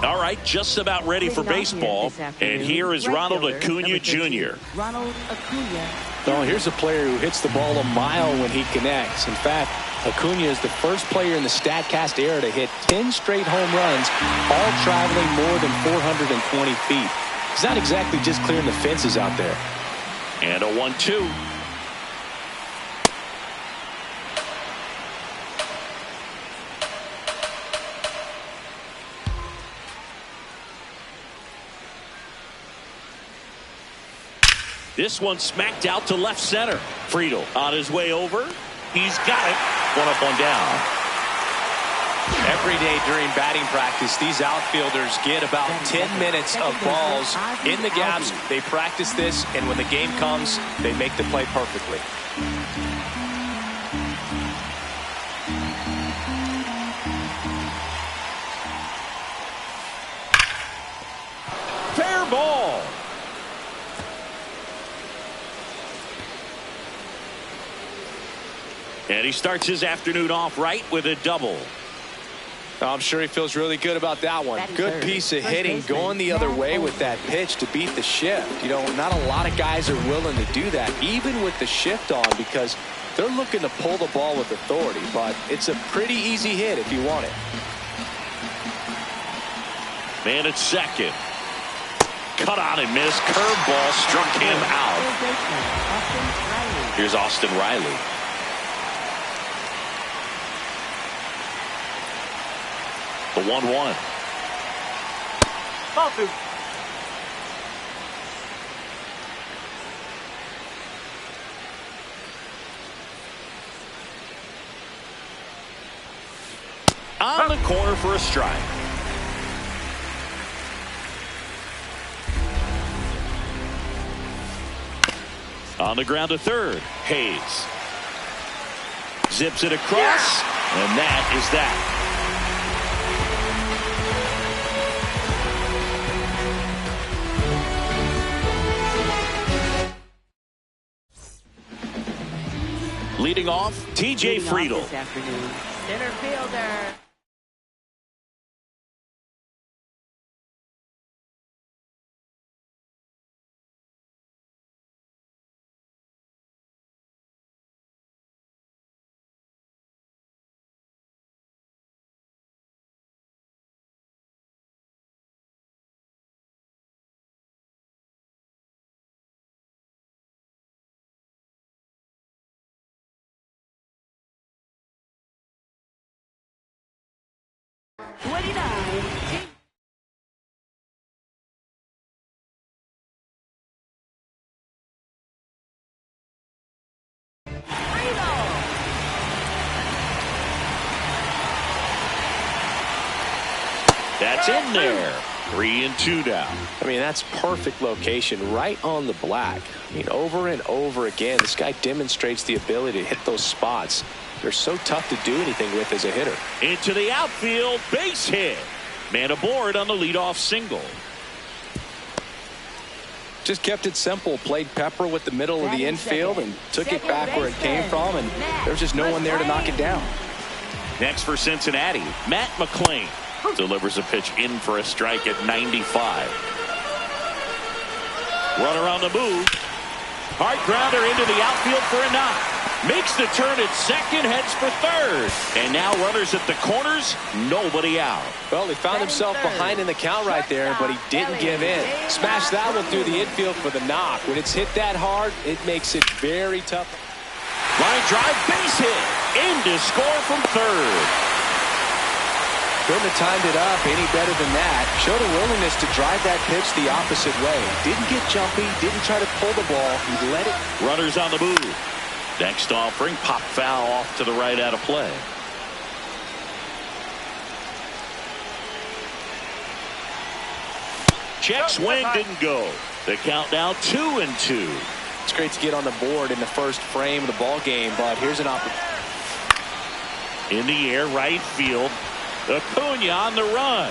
All right, just about ready for baseball. And here is Ronald Acuna Jr. Ronald Acuna. Oh, here's a player who hits the ball a mile when he connects. In fact, Acuna is the first player in the StatCast era to hit 10 straight home runs, all traveling more than 420 feet. He's not exactly just clearing the fences out there. And a 1-2. This one smacked out to left center. Friedl on his way over. He's got it. One up, one down. Every day during batting practice, these outfielders get about 10 minutes of balls in the gaps. They practice this, and when the game comes, they make the play perfectly. Fair ball. And he starts his afternoon off right with a double. I'm sure he feels really good about that one. Good piece of hitting, going the other way with that pitch to beat the shift. You know, not a lot of guys are willing to do that, even with the shift on, because they're looking to pull the ball with authority. But it's a pretty easy hit if you want it. Man at second. Cut on and missed. Curveball struck him out. Here's Austin Riley. The 1-1. Ball two. On the corner for a strike. On the ground to third. Hayes. Zips it across. And that is that. Leading off, T.J. Friedl. Center fielder. That's in there. 3-2 down. I mean, that's perfect location, right on the black. I mean, over and over again, this guy demonstrates the ability to hit those spots. They're so tough to do anything with as a hitter. Into the outfield, base hit. Man aboard on the leadoff single. Just kept it simple. Played pepper with the middle of the infield and took it back where it came from, and there's just no one there to knock it down. Next for Cincinnati, Matt McClain delivers a pitch in for a strike at 95. Runner on the move. Hard grounder into the outfield for a knock. Makes the turn at second, heads for third. And now runners at the corners, nobody out. Well, he found himself behind in the count right there, but he didn't give in. Smashed that one through the infield for the knock. When it's hit that hard, it makes it very tough. Line drive, base hit. In to score from third. Couldn't have timed it up any better than that. Showed a willingness to drive that pitch the opposite way. Didn't get jumpy, didn't try to pull the ball. He let it. Runners on the move. Next offering, pop foul off to the right out of play. Check swing didn't go. The count now 2-2. It's great to get on the board in the first frame of the ball game, but here's an opportunity. In the air, right field. Acuna on the run.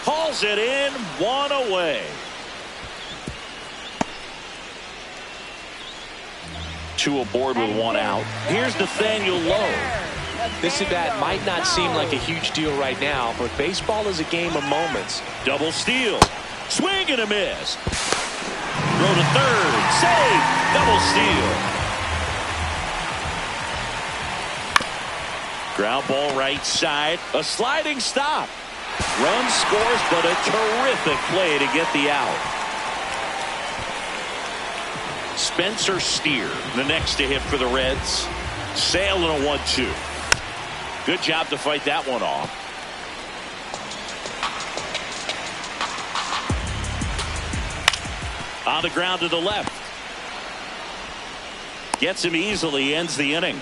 Hauls it in, one away. Two aboard with one out. Here's Nathaniel Lowe. This at bat might not seem like a huge deal right now, but baseball is a game of moments. Double steal. Swing and a miss. Throw to third. Save. Double steal. Ground ball right side. A sliding stop. Run scores, but a terrific play to get the out. Spencer Steer, the next to hit for the Reds. Sale in a 1-2. Good job to fight that one off. On the ground to the left. Gets him easily, ends the inning.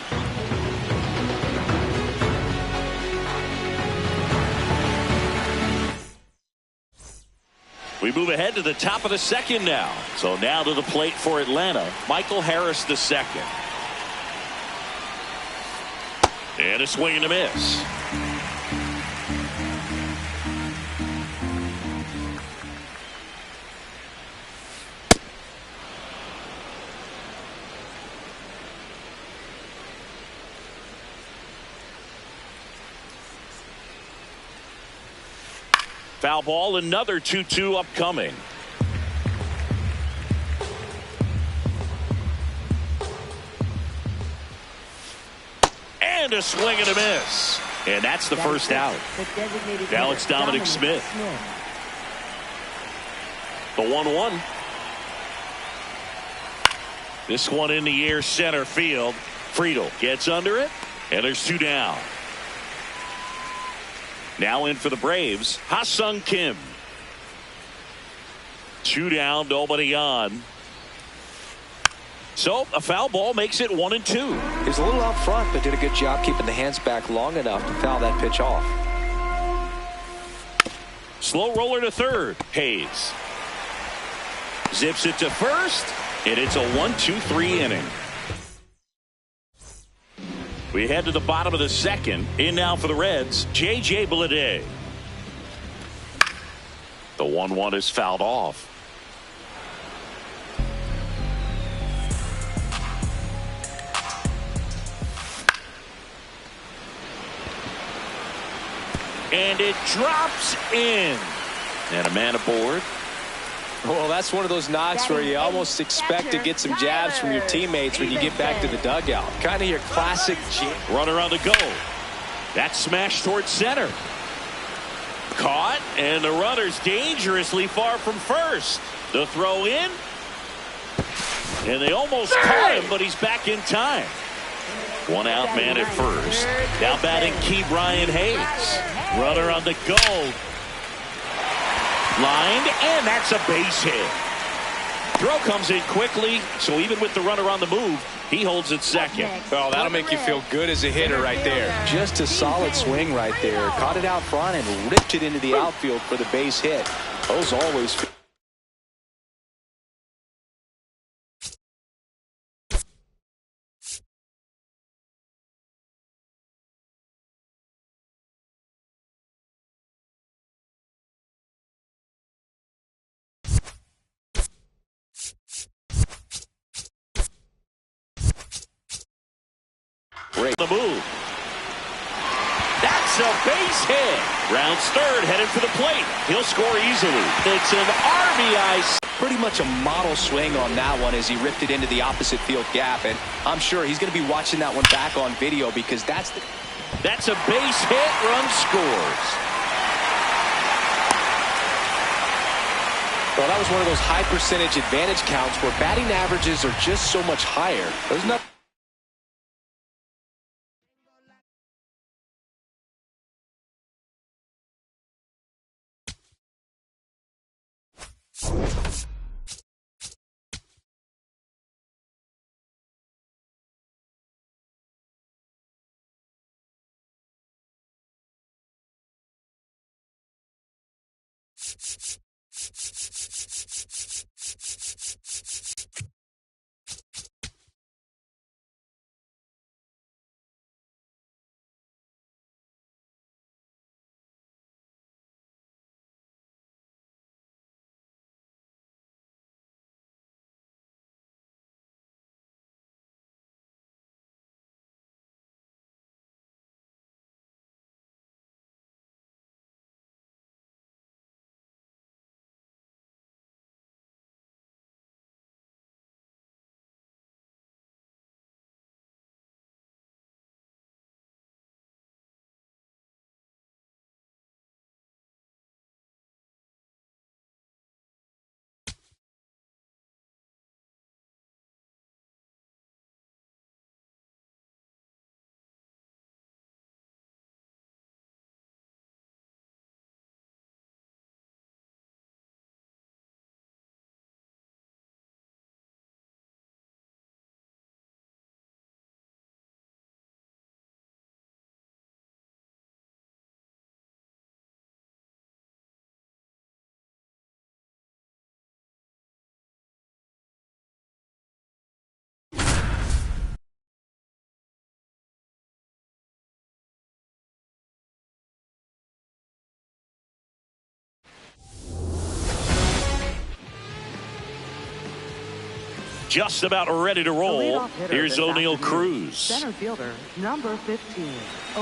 We move ahead to the top of the second now. So now to the plate for Atlanta, Michael Harris the second. And a swing and a miss. Foul ball, another 2-2 upcoming. And a swing and a miss. And that's the first out. Now it's Dominic Smith. The 1-1. This one in the air, center field. Friedel gets under it, and there's two down. Now in for the Braves, Ha-Sung Kim. Two down, nobody on. So a foul ball makes it 1-2. He was a little out front, but did a good job keeping the hands back long enough to foul that pitch off. Slow roller to third. Hayes zips it to first, and it's a 1-2-3 inning. We head to the bottom of the second. In now for the Reds, J.J. Bleday. The 1-1 is fouled off. And it drops in. And a man aboard. Well, that's one of those knocks where you almost expect to get some jabs from your teammates when you get back to the dugout. Kind of your classic runner on the go. That's smashed towards center. Caught, and the runner's dangerously far from first. The throw in. And they almost caught him, but he's back in time. One out man at first. Now batting Key Brian Hayes. Runner on the go. Lined, and that's a base hit. Throw comes in quickly, so even with the runner on the move, he holds it second. Well, that'll make you feel good as a hitter right there. Just a solid swing right there. Caught it out front and ripped it into the outfield for the base hit. Those always feel. The move. That's a base hit. Rounds third, headed for the plate. He'll score easily. It's an RBI. Pretty much a model swing on that one as he ripped it into the opposite field gap, and I'm sure he's going to be watching that one back on video because that's a base hit. Run scores. Well, that was one of those high percentage advantage counts where batting averages are just so much higher. There's nothing. just about ready to roll. Here's O'Neal Cruz. Center fielder, number 15.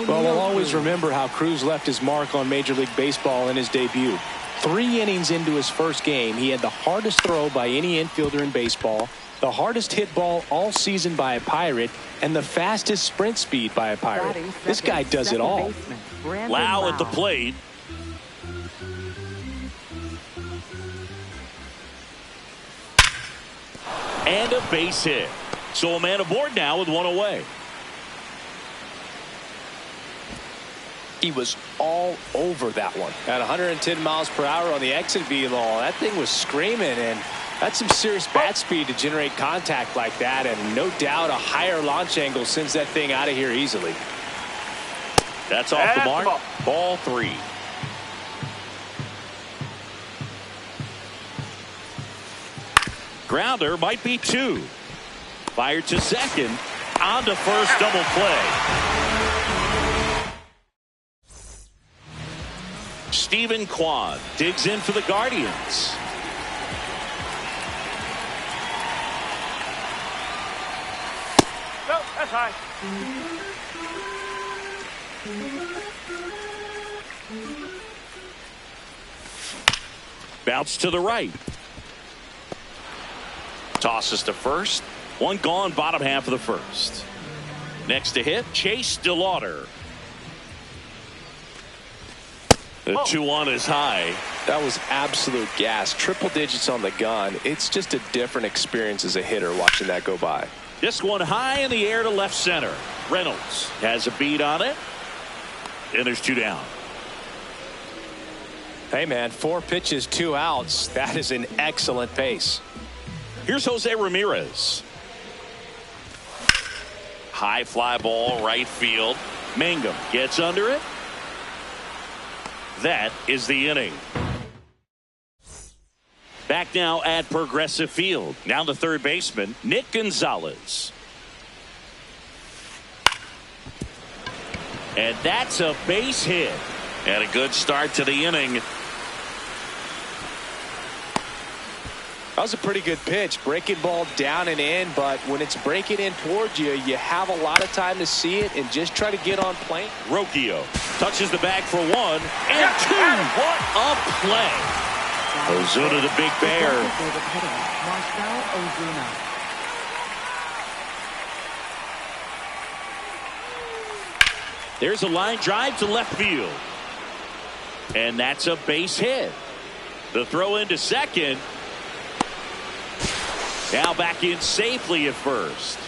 Well, we'll always remember how Cruz left his mark on Major League Baseball in his debut. 3 innings into his first game, he had the hardest throw by any infielder in baseball, the hardest hit ball all season by a Pirate, and the fastest sprint speed by a Pirate. This guy does it all. Lau at the plate. And a base hit. So a man aboard now with 1 away. He was all over that one. At 110 miles per hour on the exit velo, that thing was screaming, and that's some serious bat speed to generate contact like that, and no doubt a higher launch angle sends that thing out of here easily. That's off the mark. Ball 3. Grounder might be 2. Fired to second. On to first, double play. Stephen Kwan digs in for the Guardians. No, that's high. Bounce to the right. Tosses to first. 1 gone, bottom half of the first. Next to hit, Chase DeLauder. The 2-1 is high. That was absolute gas. Triple digits on the gun. It's just a different experience as a hitter watching that go by. This one high in the air to left center. Reynolds has a beat on it. And there's 2 down. Hey, man, 4 pitches, 2 outs. That is an excellent pace. Here's Jose Ramirez. High fly ball, right field. Mangum gets under it. That is the inning. Back now at Progressive Field. Now the third baseman, Nick Gonzalez. And that's a base hit. And a good start to the inning. That was a pretty good pitch. Breaking ball down and in, but when it's breaking in towards you, you have a lot of time to see it and just try to get on plane. Rocchio touches the bag for 1 and 2. What a play. Ozuna the big bear. There's a line drive to left field. And that's a base hit. The throw into second. Now back in safely at first.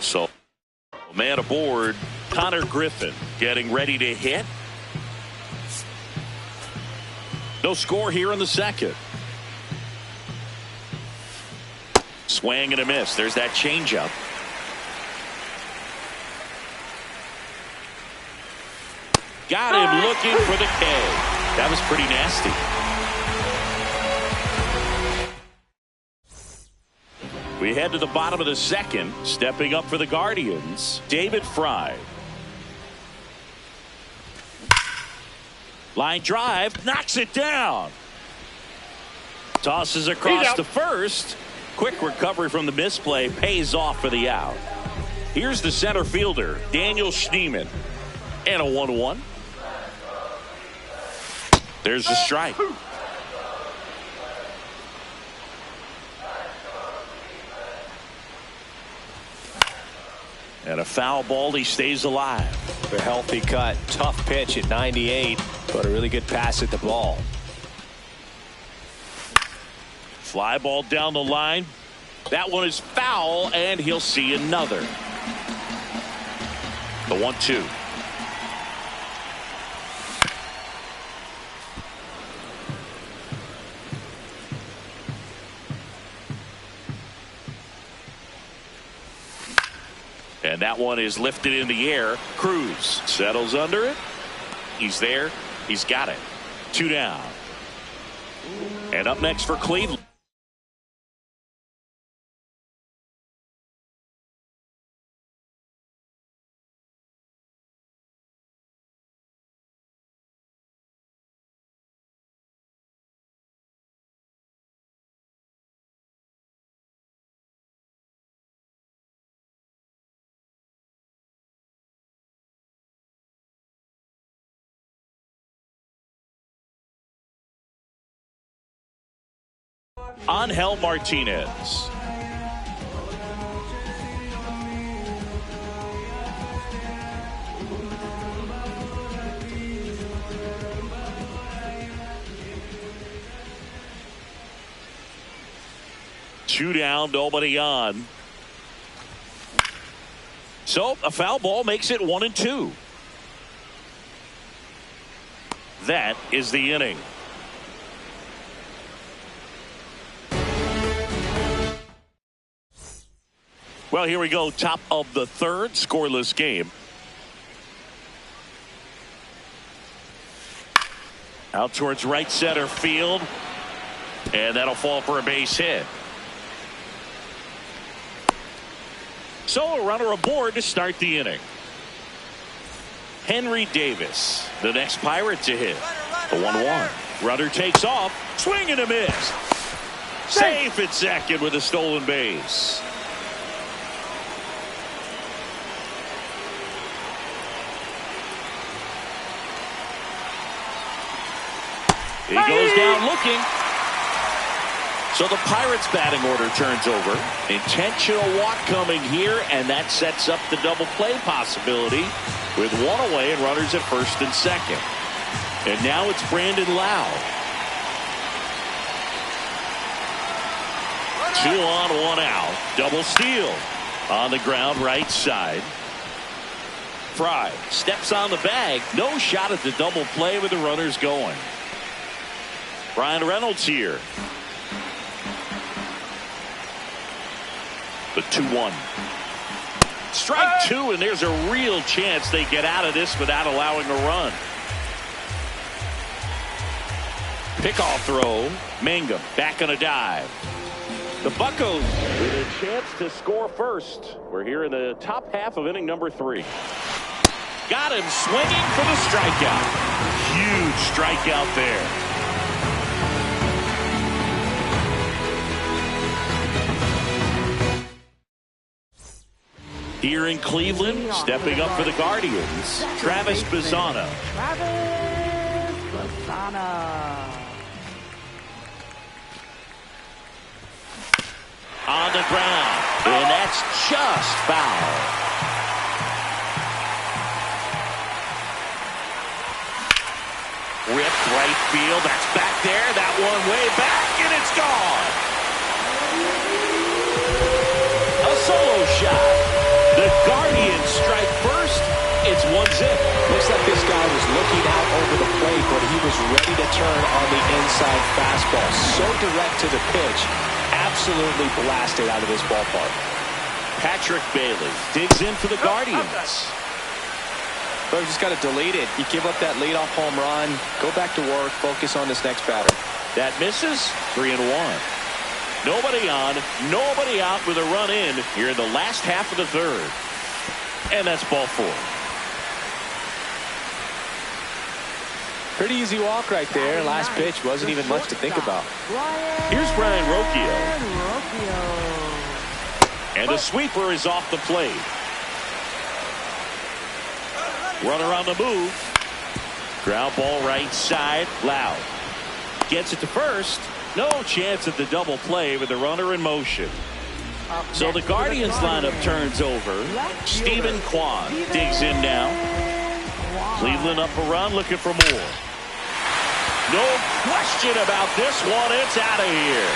So, man aboard, Connor Griffin getting ready to hit. No score here in the second. Swing and a miss. There's that changeup. Got him looking for the K. That was pretty nasty. We head to the bottom of the second. Stepping up for the Guardians, David Fry. Line drive, knocks it down. Tosses across to first. Quick recovery from the misplay, pays off for the out. Here's the center fielder, Daniel Schneemann. And a 1-1. There's the strike. And a foul ball, he stays alive. A healthy cut, tough pitch at 98, but a really good pass at the ball. Fly ball down the line. That one is foul, and he'll see another. The 1-2. And that one is lifted in the air. Cruz settles under it. He's there. He's got it. 2 down. And up next for Cleveland. Angel Martinez. Two down, nobody on. So a foul ball makes it 1-2. That is the inning. Well, here we go. Top of the third, scoreless game. Out towards right center field. And that'll fall for a base hit. So a runner aboard to start the inning. Henry Davis, the next Pirate to hit. The 1-1. Runner takes off. Swing and a miss. Safe at second with a stolen base. He goes down looking. So the Pirates batting order turns over. Intentional walk coming here, and that sets up the double play possibility with one away and runners at first and second. And now it's Brandon Lau. 2 on, 1 out. Double steal on the ground right side. Fry steps on the bag. No shot at the double play with the runners going. Brian Reynolds here. The 2-1. Strike two, and there's a real chance they get out of this without allowing a run. Pickoff throw. Mangum back on a dive. The Buccos with a chance to score first. We're here in the top half of inning number 3. Got him swinging for the strikeout. Huge strikeout there. Here in Cleveland, stepping up for the Guardians, Travis Bazzana. Travis Bazzana. On the ground, and that's just foul. Ripped right field, that's back there, that one way back, and it's gone. A solo shot. The Guardians strike first. It's 1-0. Looks like this guy was looking out over the plate, but he was ready to turn on the inside fastball. So direct to the pitch. Absolutely blasted out of this ballpark. Patrick Bailey digs in for the Guardians. But just got to delete it. You give up that leadoff home run. Go back to work. Focus on this next batter. That misses. 3-1. Nobody on, nobody out with a run in here in the last half of the third. And that's ball 4. Pretty easy walk right there. Last pitch wasn't even much to think about. Here's Brian Rocchio. And a sweeper is off the plate. Runner on the move. Ground ball right side. Loud. Gets it to first. No chance at the double play with the runner in motion. So the Guardians lineup turns over. Stephen Kwan digs in now. Cleveland up a run, looking for more. No question about this one. It's out of here.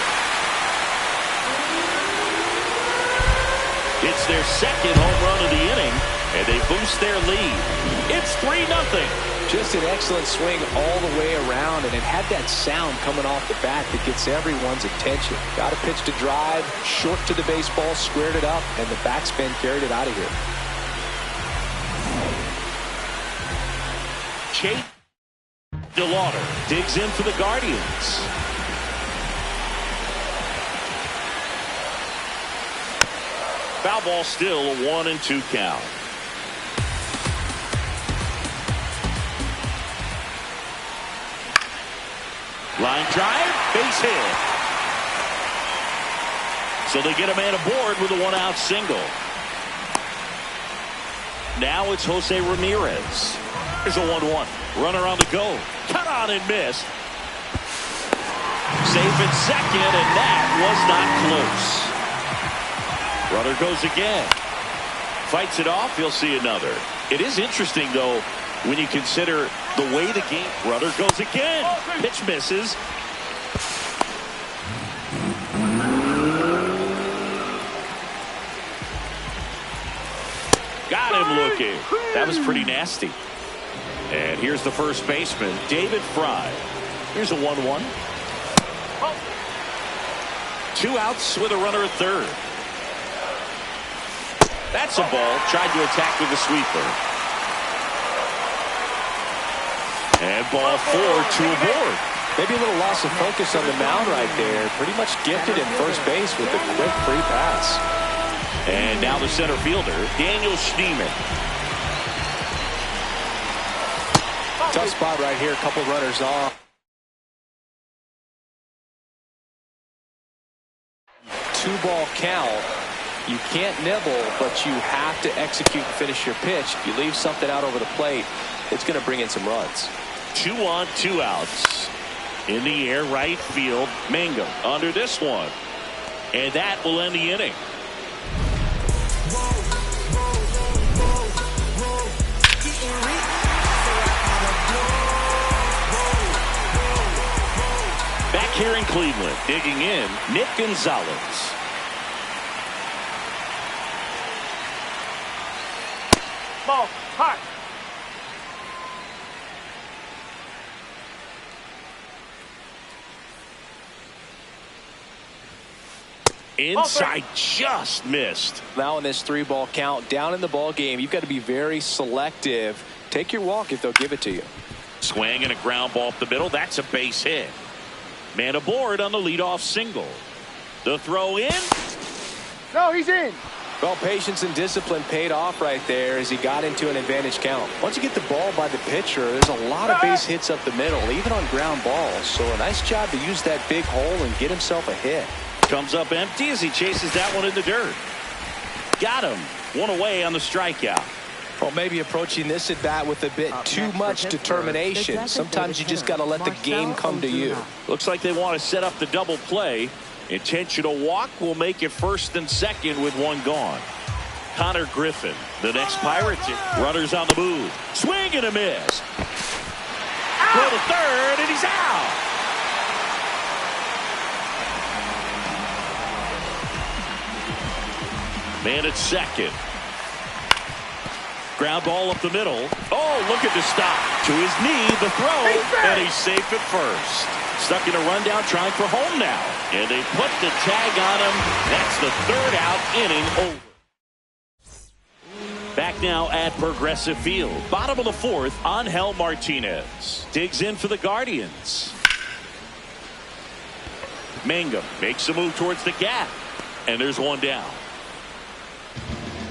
It's their second home run of the inning, and they boost their lead. It's 3-0. Just an excellent swing all the way around, and it had that sound coming off the bat that gets everyone's attention. Got a pitch to drive, short to the baseball, squared it up, and the backspin carried it out of here. Chase DeLauder digs in for the Guardians. Foul ball, still a 1-2 count. Line drive, base hit. So they get a man aboard with a 1-out single. Now it's Jose Ramirez. Here's a 1-1. Runner on the go. Cut on and missed. Safe at second, and that was not close. Runner goes again. Fights it off. He'll see another. It is interesting, though, when you consider the way the game. Runner goes again. Pitch misses. Got him looking. That was pretty nasty. And here's the first baseman, David Fry. Here's a 1-1. 2 outs with a runner at third. That's a ball. Tried to attack with a sweeper. And ball 4, 2 aboard. Maybe a little loss of focus on the mound right there. Pretty much gifted in first base with a quick free pass. And now the center fielder, Daniel Schneemann. Tough spot right here. A couple runners off. 2-ball count. You can't nibble, but you have to execute and finish your pitch. If you leave something out over the plate, it's going to bring in some runs. 2 on, 2 outs. In the air, right field. Mangum under this one. And that will end the inning. Back here in Cleveland, digging in, Nick Gonzalez. Ball, hot. Inside, just missed. Now in this 3-ball count, down in the ball game, you've got to be very selective. Take your walk if they'll give it to you. Swing and a ground ball up the middle. That's a base hit. Man aboard on the leadoff single. The throw in. No, he's in. Well, patience and discipline paid off right there as he got into an advantage count. Once you get the ball by the pitcher, there's a lot of base hits up the middle, even on ground balls. So a nice job to use that big hole and get himself a hit. Comes up empty as he chases that one in the dirt. Got him. 1 away on the strikeout. Well, maybe approaching this at bat with a bit too much determination. Sometimes you just got to let the game come to you. Looks like they want to set up the double play. Intentional walk will make it first and second with 1 gone. Connor Griffin, the next Pirate. Runners on the move. Swing and a miss. Throw to third, and he's out. Man at second. Ground ball up the middle. Oh, look at the stop. To his knee, the throw, and he's safe at first. Stuck in a rundown, trying for home now. And they put the tag on him. That's the 3rd out, inning over. Back now at Progressive Field. Bottom of the 4th, Angel Martinez digs in for the Guardians. Mangum makes a move towards the gap. And there's 1 down.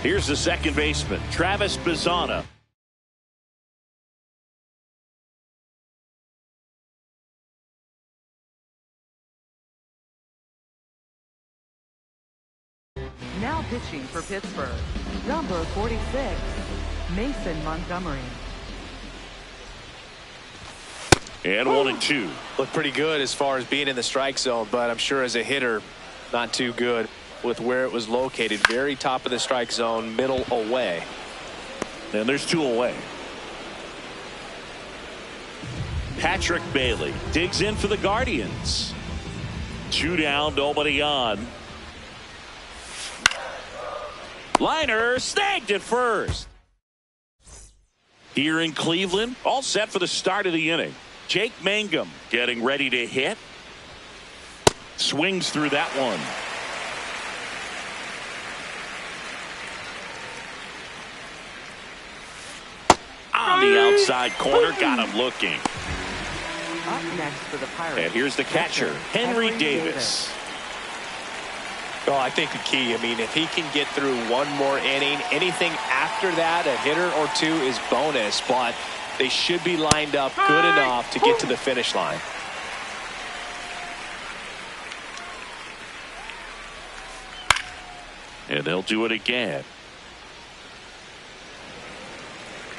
Here's the second baseman, Travis Bazzana. Now pitching for Pittsburgh, number 46, Mason Montgomery. And 1-2. Looked pretty good as far as being in the strike zone, but I'm sure as a hitter, not too good with where it was located. Very top of the strike zone, middle away. And there's 2 away. Patrick Bailey digs in for the Guardians. 2 down, nobody on. Liner snagged at first. Here in Cleveland, all set for the start of the inning. Jake Mangum getting ready to hit. Swings through that one. On the outside corner, got him looking. Up next for the Pirates. And here's the catcher, Henry Davis. Well, I think the key, I mean, if he can get through 1 more inning, anything after that, a hitter or 2 is bonus, but they should be lined up good enough to get to the finish line. And they'll do it again.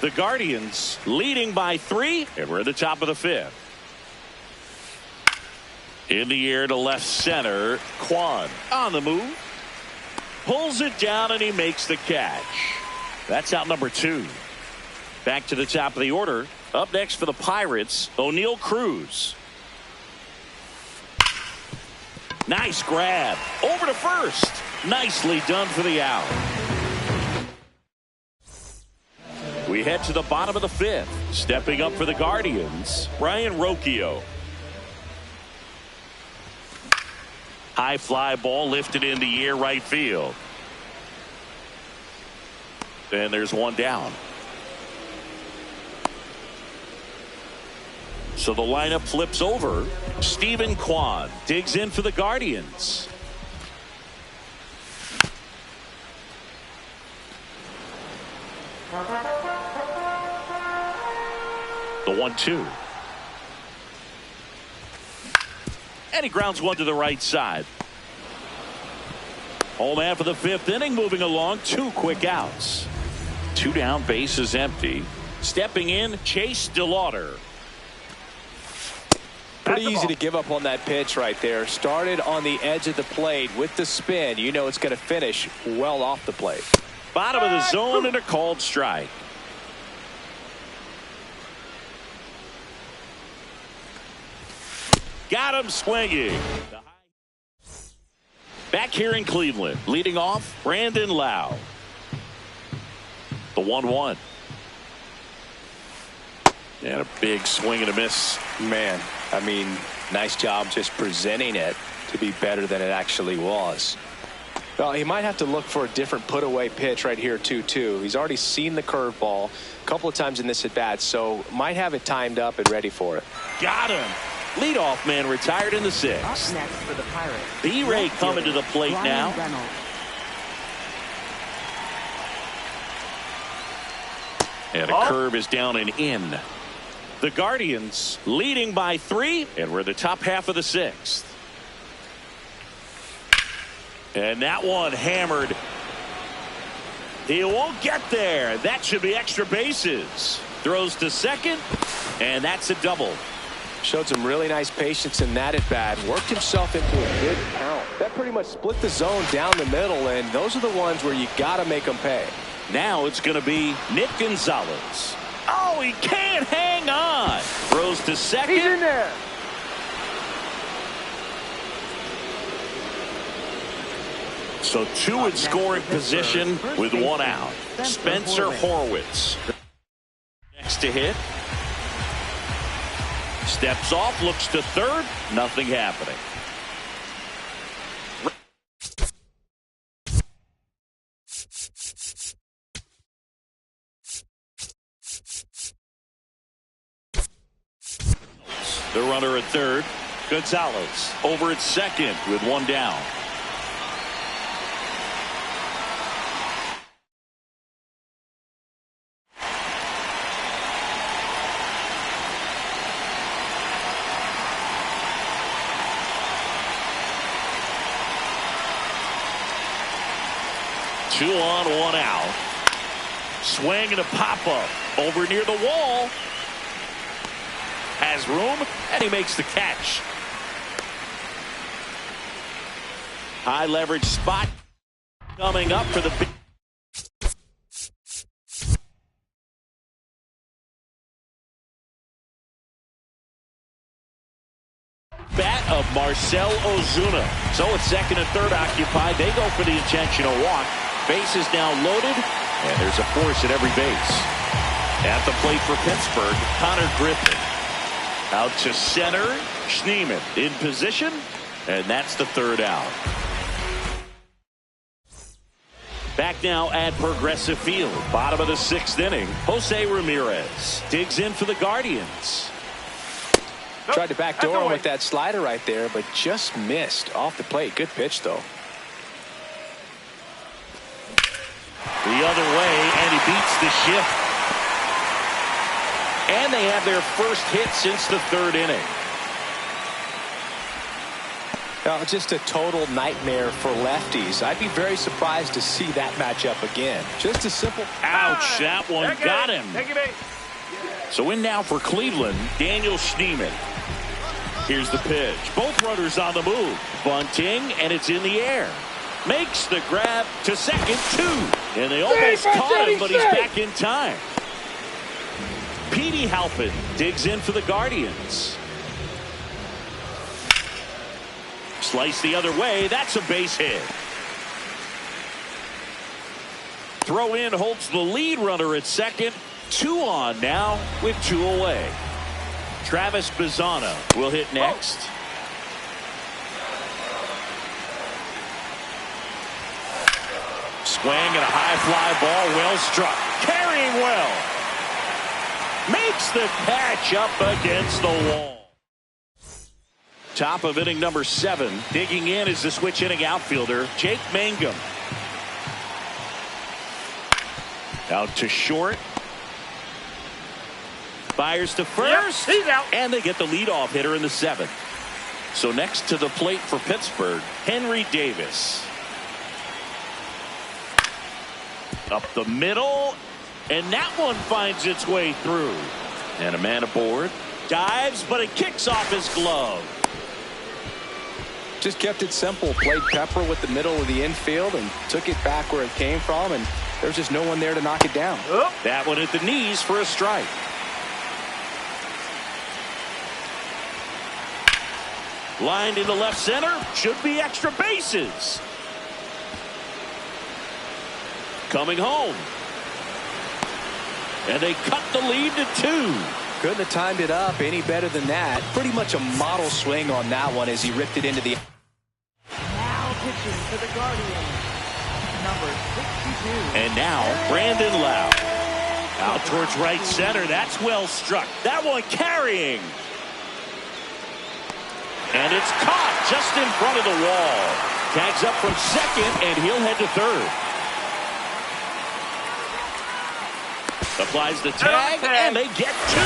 The Guardians leading by 3, and we're at the top of the 5th. In the air to left center. Kwan on the move. Pulls it down and he makes the catch. That's out number 2. Back to the top of the order. Up next for the Pirates, O'Neal Cruz. Nice grab. Over to first. Nicely done for the out. We head to the bottom of the 5th. Stepping up for the Guardians, Brian Rocchio. High fly ball lifted in the air right field. And there's one down. So the lineup flips over. Stephen Kwan digs in for the Guardians. The 1-2. And he grounds one to the right side. Home man for the 5th inning, moving along. 2 quick outs. 2 down, bases empty. Stepping in, Chase DeLauder. Pretty easy to give up on that pitch right there. Started on the edge of the plate with the spin. You know it's going to finish well off the plate. Bottom of the zone and a called strike. Got him swinging. Back here in Cleveland, leading off, Brandon Lau. The 1-1. And a big swing and a miss. Man, I mean, nice job just presenting it to be better than it actually was. Well, he might have to look for a different put-away pitch right here, too. He's already seen the curveball a couple of times in this at-bat, so might have it timed up and ready for it. Got him. Leadoff man retired in the 6th. Up next for the Pirates, B-Ray coming to the plate now. Reynolds. And a curve is down and in. The Guardians leading by 3, and we're in the top half of the 6th. And that one hammered. He won't get there. That should be extra bases. Throws to second, and that's a double. Showed some really nice patience in that at bat. Worked himself into a good count. That pretty much split the zone down the middle, and those are the ones where you got to make them pay. Now it's going to be Nick Gonzalez. Oh, he can't hang on. Throws to second. He's in there. So 2 in scoring position with 1 out. Spencer Horwitz next to hit. Steps off, looks to third. Nothing happening. The runner at third. Gonzalez over at second with 1 down. Two on, 1 out. Swing and a pop-up over near the wall. Has room, and he makes the catch. High leverage spot coming up for the big. Bat of Marcell Ozuna. So it's second and third occupied. They go for the intentional walk. Base is now loaded, and there's a force at every base. At the plate for Pittsburgh, Connor Griffin. Out to center, Schneemann in position, and that's the third out. Back now at Progressive Field, bottom of the 6th inning. Jose Ramirez digs in for the Guardians. Tried to backdoor him with that slider right there, but just missed off the plate. Good pitch, though. The other way, and he beats the shift. And they have their first hit since the 3rd inning. Just a total nightmare for lefties. I'd be very surprised to see that matchup again. Just a simple. Ouch, that one got him. So in now for Cleveland, Daniel Schneemann. Here's the pitch. Both runners on the move. Bunting, and it's in the air. Makes the grab to second, 2. And they almost caught him, but he's back in time. Petey Halpin digs in for the Guardians. Slice the other way. That's a base hit. Throw in holds the lead runner at second. 2 on now with 2 away. Travis Bazzana will hit next. Swing and a high fly ball, well struck. Carrying well. Makes the catch up against the wall. Top of inning number 7. Digging in is the switch hitting outfielder, Jake Mangum. Out to short. Fires to first. Yep, he's out. And they get the leadoff hitter in the 7th. So next to the plate for Pittsburgh, Henry Davis. Up the middle. And that one finds its way through. And a man aboard. Dives, but it kicks off his glove. Just kept it simple. Played pepper with the middle of the infield and took it back where it came from. And there's just no one there to knock it down. That one at the knees for a strike. Lined into left center. Should be extra bases. Coming home. And they cut the lead to 2. Couldn't have timed it up any better than that. Pretty much a model swing on that one as he ripped it into the... Now pitching for the Guardians, number 62. And now Brandon Lau. Out towards right center. That's well struck. That one carrying. And it's caught just in front of the wall. Tags up from second, and he'll head to third. Applies the tag, and they get 2.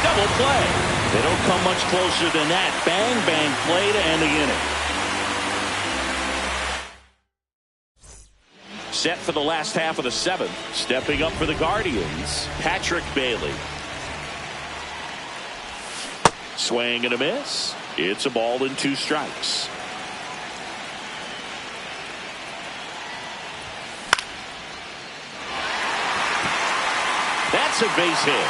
Double play. They don't come much closer than that. Bang, bang play to end the inning. Set for the last half of the 7th. Stepping up for the Guardians, Patrick Bailey. Swing and a miss. It's a ball and 2 strikes. That's a base hit.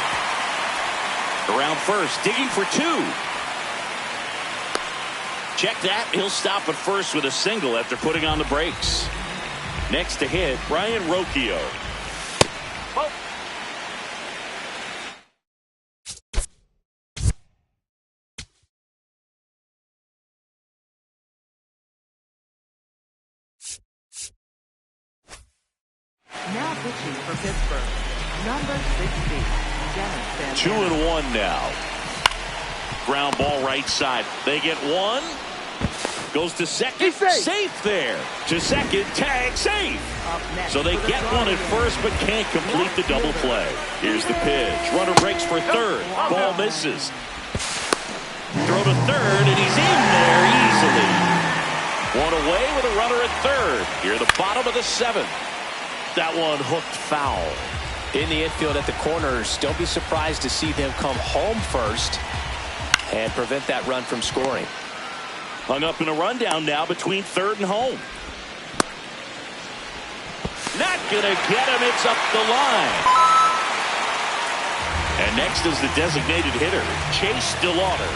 Around first, digging for 2. Check that. He'll stop at first with a single after putting on the brakes. Next to hit, Brian Rocchio. Oh. Now pitching for Pittsburgh, number 60, Dennis Santana. 2-1 now. Ground ball right side. They get 1. Goes to second. Safe there. To second. Tag. Safe. So they get 1 at first, but can't complete the double play. Here's the pitch. Runner breaks for third. Ball misses. Throw to third, and he's in there easily. 1 away with a runner at third. Here at the bottom of the 7th. That one hooked foul. In the infield at the corners, don't be surprised to see them come home first and prevent that run from scoring. Hung up in a rundown now between third and home. Not gonna get him. It's up the line. And next is the designated hitter, Chase DeLauder.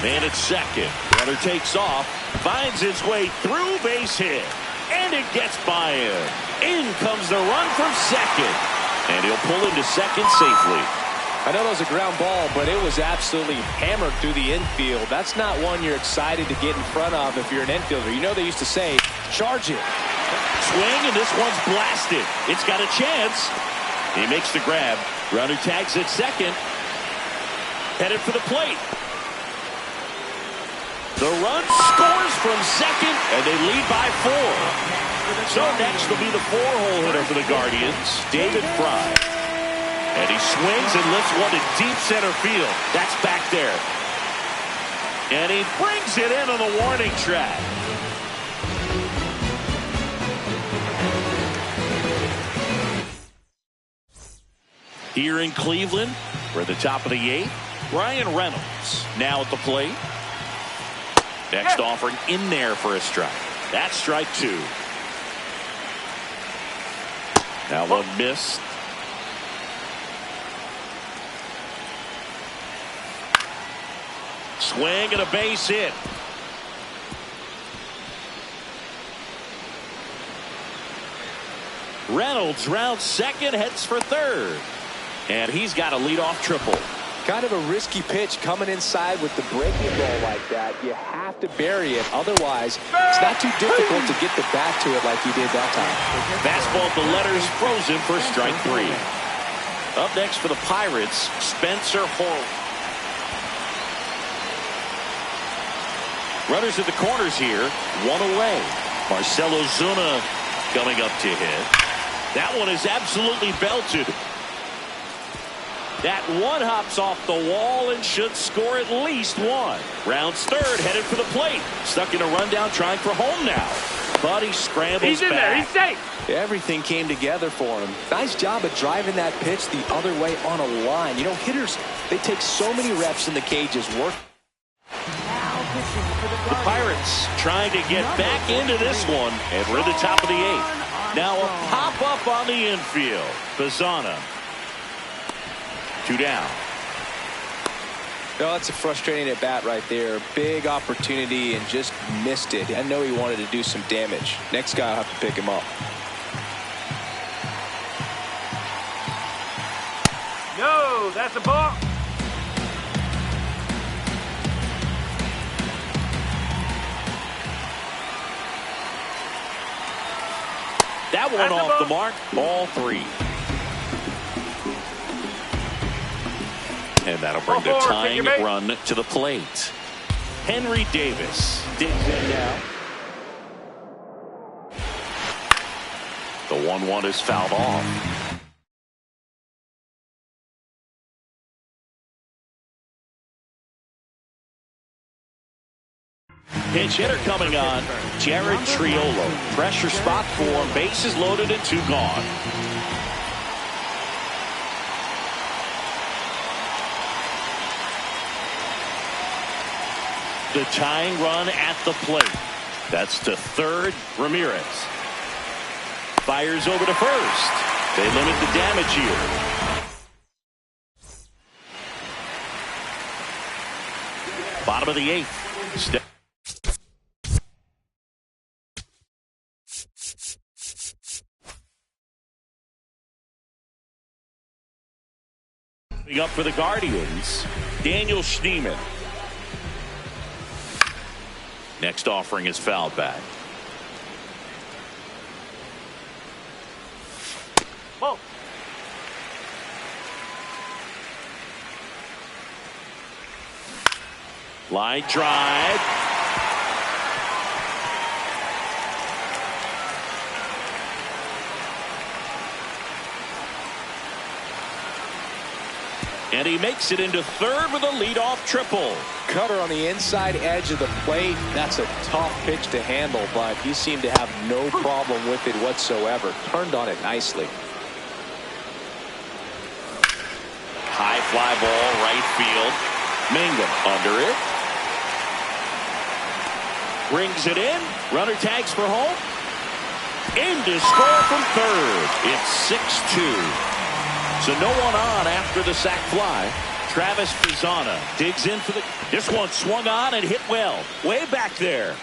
Man at second. Runner takes off. Finds his way through, base hit. And it gets by him. In comes the run from second. And he'll pull into second safely. I know that was a ground ball, but it was absolutely hammered through the infield. That's not one you're excited to get in front of if you're an infielder. You know they used to say, charge it. Swing, and this one's blasted. It's got a chance. He makes the grab. Runner tags at second. Headed for the plate. The run scores from second, and they lead by 4. So next will be the 4-hole hitter for the Guardians, David Fry. And he swings and lifts one to deep center field. That's back there. And he brings it in on the warning track. Here in Cleveland, we're at the top of the 8th. Brian Reynolds now at the plate. Next offering in there for a strike. That's strike 2. Now one missed. Swing and a base hit. Reynolds rounds second, heads for third. And he's got a leadoff triple. Kind of a risky pitch coming inside with the breaking ball like that. You have to bury it. Otherwise, it's not too difficult to get the bat to it like he did that time. Fastball at the letters, frozen for strike 3. Up next for the Pirates, Spencer Holt. Runners at the corners here, one away. Marcelo Zuna coming up to hit. That one is absolutely belted. That one hops off the wall and should score at least one. Rounds third, headed for the plate. Stuck in a rundown, trying for home now. But he scrambles He's in back. there. He's safe. Everything came together for him. Nice job of driving that pitch the other way on a line. You know, hitters, they take so many reps in the cages. Now pitching for the The Pirates trying to get back into this one, and we're at the top of the 8th. Now a pop-up on the infield. Bazana. 2 down. No, that's a frustrating at bat right there. Big opportunity and just missed it. I know he wanted to do some damage. Next guy will have to pick him up. No, that's a ball. That one That's a off the ball. mark. Ball 3. And that'll bring the Ball 4, tying take your bait. run to the plate. Henry Davis digs in now. The 1-1 is fouled off. Pinch hitter coming on, Jared Triolo. Pressure spot for him. Bases loaded and 2 gone. The tying run at the plate. That's to third. Ramirez fires over to first. They limit the damage here. Bottom of the 8th. Up for the Guardians, Daniel Schneemann. Next offering is fouled back. Ball. Line drive. And he makes it into third with a leadoff triple. Cutter on the inside edge of the plate. That's a tough pitch to handle, but he seemed to have no problem with it whatsoever. Turned on it nicely. High fly ball, right field. Mangum under it. Brings it in. Runner tags for home. In to score from third. It's 6-2. So no one on after the sac fly. Travis Bazana digs in for the. This one swung on and hit well. Way back there.